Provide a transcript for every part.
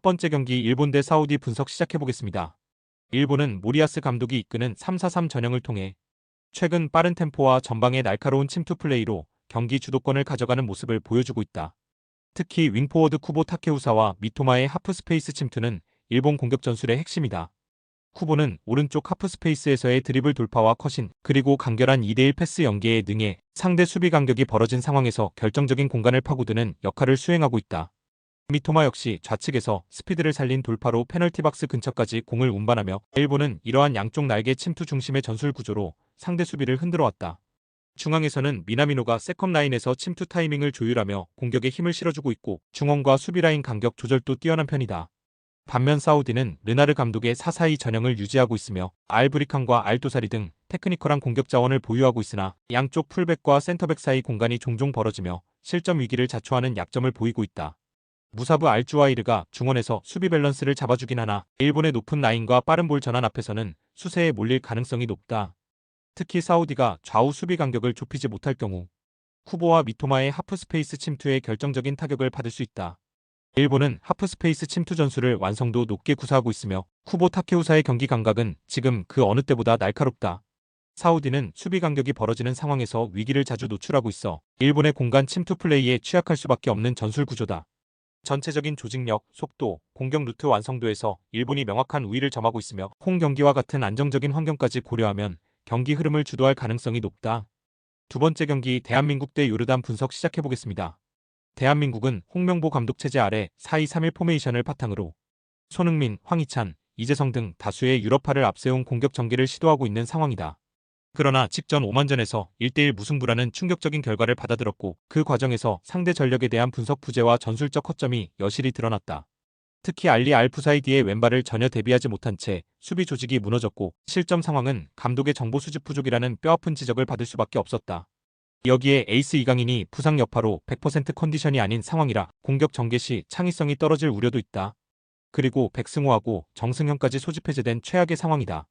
번째 경기 일본 대 사우디 분석 시작해보겠습니다. 일본은 모리아스 감독이 이끄는 3-4-3 전형을 통해 최근 빠른 템포와 전방의 날카로운 침투 플레이로 경기 주도권을 가져가는 모습을 보여주고 있다. 특히 윙포워드 쿠보 타케우사와 미토마의 하프스페이스 침투는 일본 공격 전술의 핵심이다. 쿠보는 오른쪽 하프스페이스에서의 드리블 돌파와 컷인, 그리고 간결한 2대1 패스 연계에 능해 상대 수비 간격이 벌어진 상황에서 결정적인 공간을 파고드는 역할을 수행하고 있다. 미토마 역시 좌측에서 스피드를 살린 돌파로 페널티 박스 근처까지 공을 운반하며 일본은 이러한 양쪽 날개 침투 중심의 전술 구조로 상대 수비를 흔들어왔다. 중앙에서는 미나미노가 세컨 라인에서 침투 타이밍을 조율하며 공격에 힘을 실어주고 있고 중원과 수비 라인 간격 조절도 뛰어난 편이다. 반면 사우디는 르나르 감독의 4-4-2 전형을 유지하고 있으며 알브리칸과 알도사리 등 테크니컬한 공격 자원을 보유하고 있으나 양쪽 풀백과 센터백 사이 공간이 종종 벌어지며 실점 위기를 자초하는 약점을 보이고 있다. 무사부 알주와이르가 중원에서 수비 밸런스를 잡아주긴 하나 일본의 높은 라인과 빠른 볼 전환 앞에서는 수세에 몰릴 가능성이 높다. 특히 사우디가 좌우 수비 간격을 좁히지 못할 경우 쿠보와 미토마의 하프스페이스 침투에 결정적인 타격을 받을 수 있다. 일본은 하프스페이스 침투 전술을 완성도 높게 구사하고 있으며 쿠보 타케우사의 경기 감각은 지금 그 어느 때보다 날카롭다. 사우디는 수비 간격이 벌어지는 상황에서 위기를 자주 노출하고 있어 일본의 공간 침투 플레이에 취약할 수밖에 없는 전술 구조다. 전체적인 조직력, 속도, 공격 루트 완성도에서 일본이 명확한 우위를 점하고 있으며 홈 경기와 같은 안정적인 환경까지 고려하면 경기 흐름을 주도할 가능성이 높다. 두 번째 경기 대한민국 대 요르단 분석 시작해보겠습니다. 대한민국은 홍명보 감독 체제 아래 4-2-3-1 포메이션을 바탕으로 손흥민, 황희찬, 이재성 등 다수의 유럽파를 앞세운 공격 전개를 시도하고 있는 상황이다. 그러나 직전 오만전에서 1대1 무승부라는 충격적인 결과를 받아들었고 그 과정에서 상대 전력에 대한 분석 부재와 전술적 허점이 여실히 드러났다. 특히 알리 알푸사이디의 왼발을 전혀 대비하지 못한 채 수비 조직이 무너졌고 실점 상황은 감독의 정보 수집 부족이라는 뼈아픈 지적을 받을 수밖에 없었다. 여기에 에이스 이강인이 부상 여파로 100% 컨디션이 아닌 상황이라 공격 전개 시 창의성이 떨어질 우려도 있다. 그리고 백승호하고 정승현까지 소집 해제된 최악의 상황이다.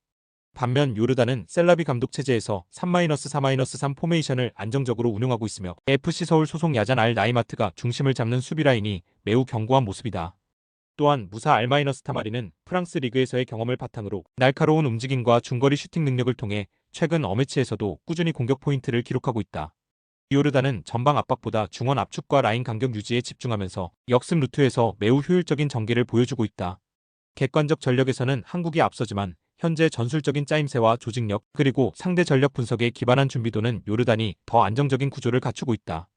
반면 요르단은 셀라비 감독 체제에서 3-4-3 포메이션을 안정적으로 운영하고 있으며 FC 서울 소속 야잔 알 나이마트가 중심을 잡는 수비 라인이 매우 견고한 모습이다. 또한 무사 알마이너스타마리는 프랑스 리그에서의 경험을 바탕으로 날카로운 움직임과 중거리 슈팅 능력을 통해 최근 어매치에서도 꾸준히 공격 포인트를 기록하고 있다. 요르단은 전방 압박보다 중원 압축과 라인 간격 유지에 집중하면서 역습 루트에서 매우 효율적인 전개를 보여주고 있다. 객관적 전력에서는 한국이 앞서지만 현재 전술적인 짜임새와 조직력 그리고 상대 전력 분석에 기반한 준비도는 요르단이 더 안정적인 구조를 갖추고 있다.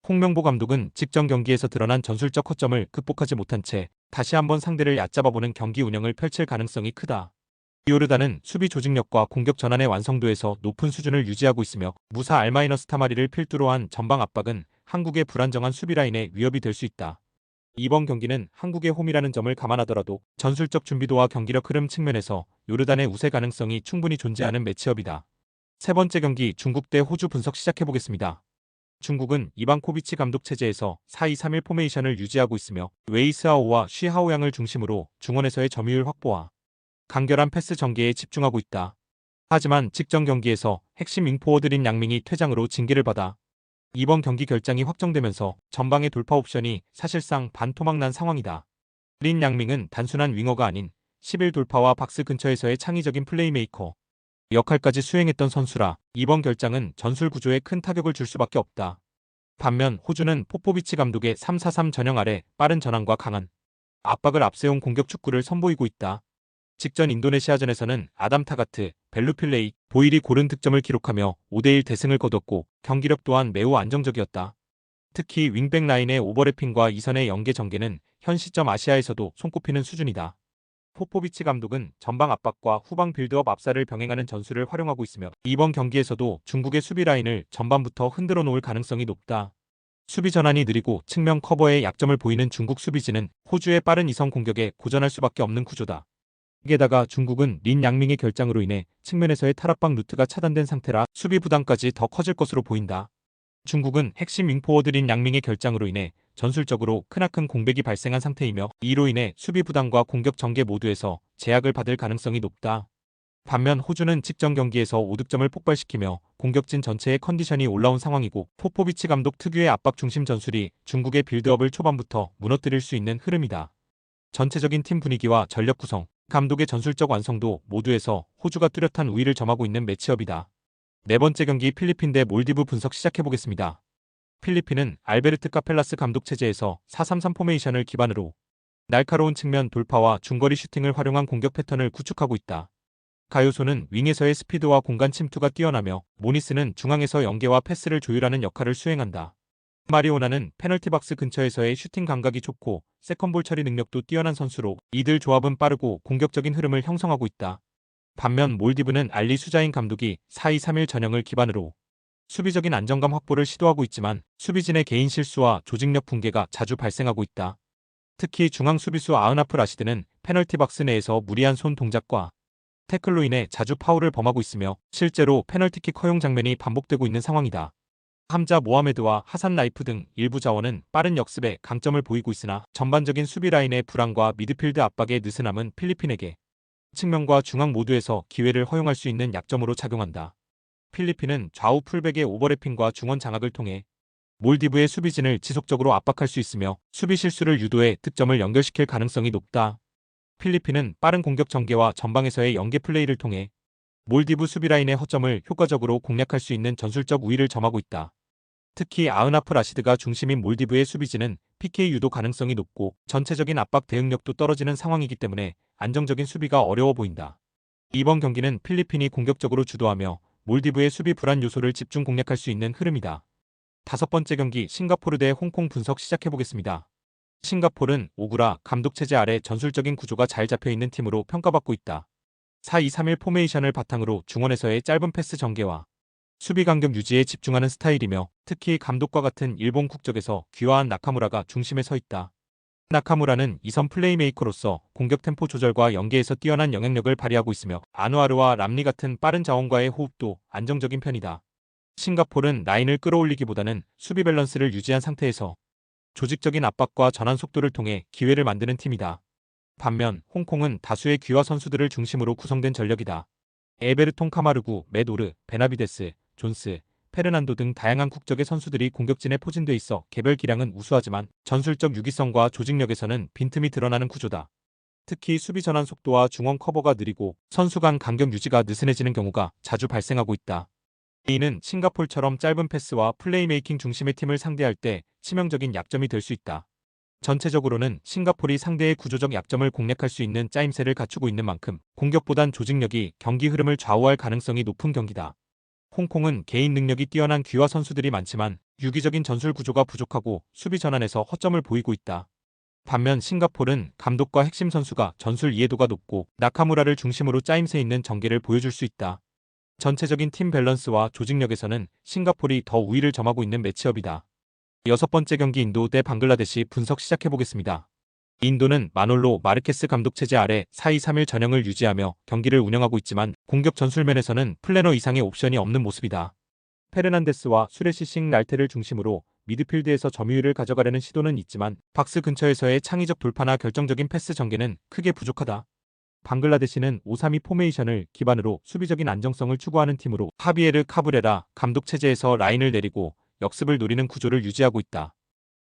홍명보 감독은 직전 경기에서 드러난 전술적 허점을 극복하지 못한 채 다시 한번 상대를 얕잡아보는 경기 운영을 펼칠 가능성이 크다. 요르단은 수비 조직력과 공격 전환의 완성도에서 높은 수준을 유지하고 있으며 무사 알마이너스타마리를 필두로 한 전방 압박은 한국의 불안정한 수비 라인에 위협이 될 수 있다. 이번 경기는 한국의 홈이라는 점을 감안하더라도 전술적 준비도와 경기력 흐름 측면에서 요르단의 우세 가능성이 충분히 존재하는 매치업이다. 세 번째 경기 중국 대 호주 분석 시작해보겠습니다. 중국은 이방코비치 감독 체제에서 4-2-3-1 포메이션을 유지하고 있으며 웨이스하오와 쉬하오양을 중심으로 중원에서의 점유율 확보와 간결한 패스 전개에 집중하고 있다. 하지만 직전 경기에서 핵심 윙포워드 린 양밍이 퇴장으로 징계를 받아 이번 경기 결장이 확정되면서 전방의 돌파 옵션이 사실상 반토막난 상황이다. 린 양밍은 단순한 윙어가 아닌 11 돌파와 박스 근처에서의 창의적인 플레이메이커 역할까지 수행했던 선수라 이번 결장은 전술 구조에 큰 타격을 줄 수밖에 없다. 반면 호주는 포포비치 감독의 3-4-3 전형 아래 빠른 전환과 강한 압박을 앞세운 공격 축구를 선보이고 있다. 직전 인도네시아전에서는 아담 타가트, 벨루필레이, 보일이 고른 득점을 기록하며 5대1 대승을 거뒀고 경기력 또한 매우 안정적이었다. 특히 윙백 라인의 오버래핑과 이선의 연계 전개는 현 시점 아시아에서도 손꼽히는 수준이다. 포포비치 감독은 전방 압박과 후방 빌드업 압살을 병행하는 전술을 활용하고 있으며 이번 경기에서도 중국의 수비 라인을 전반부터 흔들어 놓을 가능성이 높다. 수비 전환이 느리고 측면 커버에 약점을 보이는 중국 수비진은 호주의 빠른 이선 공격에 고전할 수밖에 없는 구조다. 게다가 중국은 린 양밍의 결장으로 인해 측면에서의 탈압박 루트가 차단된 상태라 수비 부담까지 더 커질 것으로 보인다. 중국은 핵심 윙포워드 린 양밍의 결장으로 인해 전술적으로 크나큰 공백이 발생한 상태이며 이로 인해 수비 부담과 공격 전개 모두에서 제약을 받을 가능성이 높다. 반면 호주는 직전 경기에서 5득점을 폭발시키며 공격진 전체의 컨디션이 올라온 상황이고 포포비치 감독 특유의 압박 중심 전술이 중국의 빌드업을 초반부터 무너뜨릴 수 있는 흐름이다. 전체적인 팀 분위기와 전력 구성, 감독의 전술적 완성도 모두에서 호주가 뚜렷한 우위를 점하고 있는 매치업이다. 네 번째 경기 필리핀 대 몰디브 분석 시작해보겠습니다. 필리핀은 알베르트 카펠라스 감독 체제에서 4-3-3 포메이션을 기반으로 날카로운 측면 돌파와 중거리 슈팅을 활용한 공격 패턴을 구축하고 있다. 가요소는 윙에서의 스피드와 공간 침투가 뛰어나며 모니스는 중앙에서 연계와 패스를 조율하는 역할을 수행한다. 마리오나는 페널티 박스 근처에서의 슈팅 감각이 좋고 세컨볼 처리 능력도 뛰어난 선수로 이들 조합은 빠르고 공격적인 흐름을 형성하고 있다. 반면 몰디브는 알리 수자인 감독이 4-2-3-1 전형을 기반으로 수비적인 안정감 확보를 시도하고 있지만 수비진의 개인 실수와 조직력 붕괴가 자주 발생하고 있다. 특히 중앙 수비수 아흐나프 라시드는 페널티 박스 내에서 무리한 손 동작과 태클로 인해 자주 파울을 범하고 있으며 실제로 페널티킥 허용 장면이 반복되고 있는 상황이다. 함자 모하메드와 하산 라이프 등 일부 자원은 빠른 역습에 강점을 보이고 있으나 전반적인 수비 라인의 불안과 미드필드 압박의 느슨함은 필리핀에게 측면과 중앙 모두에서 기회를 허용할 수 있는 약점으로 작용한다. 필리핀은 좌우 풀백의 오버래핑과 중원 장악을 통해 몰디브의 수비진을 지속적으로 압박할 수 있으며 수비 실수를 유도해 득점을 연결시킬 가능성이 높다. 필리핀은 빠른 공격 전개와 전방에서의 연계 플레이를 통해 몰디브 수비 라인의 허점을 효과적으로 공략할 수 있는 전술적 우위를 점하고 있다. 특히 아흐나프 라시드가 중심인 몰디브의 수비진은 PK 유도 가능성이 높고 전체적인 압박 대응력도 떨어지는 상황이기 때문에 안정적인 수비가 어려워 보인다. 이번 경기는 필리핀이 공격적으로 주도하며 몰디브의 수비 불안 요소를 집중 공략할 수 있는 흐름이다. 다섯 번째 경기 싱가포르 대 홍콩 분석 시작해보겠습니다. 싱가포르는 오구라 감독 체제 아래 전술적인 구조가 잘 잡혀있는 팀으로 평가받고 있다. 4-2-3-1 포메이션을 바탕으로 중원에서의 짧은 패스 전개와 수비 간격 유지에 집중하는 스타일이며 특히 감독과 같은 일본 국적에서 귀화한 나카무라가 중심에 서 있다. 나카무라는 2선 플레이메이커로서 공격 템포 조절과 연계에서 뛰어난 영향력을 발휘하고 있으며 아누아르와 람리 같은 빠른 자원과의 호흡도 안정적인 편이다. 싱가포르는 라인을 끌어올리기보다는 수비 밸런스를 유지한 상태에서 조직적인 압박과 전환 속도를 통해 기회를 만드는 팀이다. 반면 홍콩은 다수의 귀화 선수들을 중심으로 구성된 전력이다. 에베르통 카마르구, 맷 오르, 베나비데스, 존스, 페르난도 등 다양한 국적의 선수들이 공격진에 포진돼 있어 개별 기량은 우수하지만 전술적 유기성과 조직력에서는 빈틈이 드러나는 구조다. 특히 수비 전환 속도와 중원 커버가 느리고 선수 간 간격 유지가 느슨해지는 경우가 자주 발생하고 있다. 이는 싱가포르처럼 짧은 패스와 플레이메이킹 중심의 팀을 상대할 때 치명적인 약점이 될 수 있다. 전체적으로는 싱가포르이 상대의 구조적 약점을 공략할 수 있는 짜임새를 갖추고 있는 만큼 공격보단 조직력이 경기 흐름을 좌우할 가능성이 높은 경기다. 홍콩은 개인 능력이 뛰어난 귀화 선수들이 많지만 유기적인 전술 구조가 부족하고 수비 전환에서 허점을 보이고 있다. 반면 싱가포르는 감독과 핵심 선수가 전술 이해도가 높고 나카무라를 중심으로 짜임새 있는 전개를 보여줄 수 있다. 전체적인 팀 밸런스와 조직력에서는 싱가포르이 더 우위를 점하고 있는 매치업이다. 여섯 번째 경기 인도 대 방글라데시 분석 시작해보겠습니다. 인도는 마놀로 마르케스 감독 체제 아래 4-2-3-1 전형을 유지하며 경기를 운영하고 있지만 공격 전술면에서는 플래너 이상의 옵션이 없는 모습이다. 페르난데스와 수레시 싱 날테를 중심으로 미드필드에서 점유율을 가져가려는 시도는 있지만 박스 근처에서의 창의적 돌파나 결정적인 패스 전개는 크게 부족하다. 방글라데시는 5-3-2 포메이션을 기반으로 수비적인 안정성을 추구하는 팀으로 하비에르 카브레라 감독 체제에서 라인을 내리고 역습을 노리는 구조를 유지하고 있다.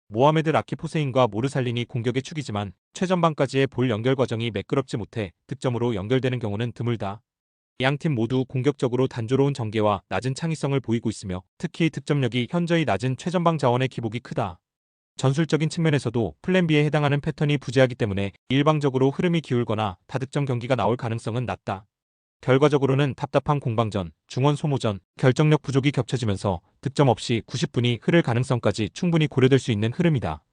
모하메드 라키 포세인과 모르살린이 공격의 축이지만 최전방까지의 볼 연결 과정이 매끄럽지 못해 득점으로 연결되는 경우는 드물다. 양팀 모두 공격적으로 단조로운 전개와 낮은 창의성을 보이고 있으며 특히 득점력이 현저히 낮은 최전방 자원의 기복이 크다. 전술적인 측면에서도 플랜 B에 해당하는 패턴이 부재하기 때문에 일방적으로 흐름이 기울거나 다득점 경기가 나올 가능성은 낮다. 결과적으로는 답답한 공방전, 중원 소모전, 결정력 부족이 겹쳐지면서 득점 없이 90분이 흐를 가능성까지 충분히 고려될 수 있는 흐름이다.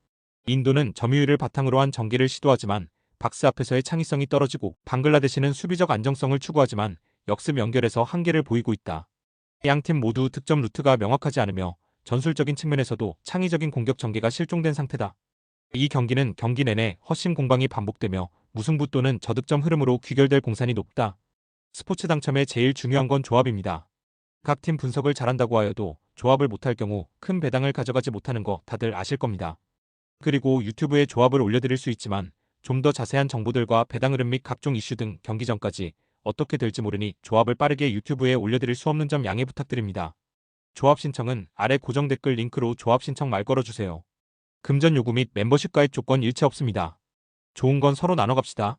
인도는 점유율을 바탕으로 한 전개를 시도하지만 박스 앞에서의 창의성이 떨어지고 방글라데시는 수비적 안정성을 추구하지만 역습 연결에서 한계를 보이고 있다. 양팀 모두 득점 루트가 명확하지 않으며 전술적인 측면에서도 창의적인 공격 전개가 실종된 상태다. 이 경기는 경기 내내 허심 공방이 반복되며 무승부 또는 저득점 흐름으로 귀결될 공산이 높다. 스포츠 당첨에 제일 중요한 건 조합입니다. 각 팀 분석을 잘한다고 하여도 조합을 못할 경우 큰 배당을 가져가지 못하는 거 다들 아실 겁니다. 그리고 유튜브에 조합을 올려드릴 수 있지만 좀 더 자세한 정보들과 배당 흐름 및 각종 이슈 등 경기 전까지 어떻게 될지 모르니 조합을 빠르게 유튜브에 올려드릴 수 없는 점 양해 부탁드립니다. 조합 신청은 아래 고정 댓글 링크로 조합 신청 말 걸어주세요. 금전 요구 및 멤버십 가입 조건 일체 없습니다. 좋은 건 서로 나눠 갑시다.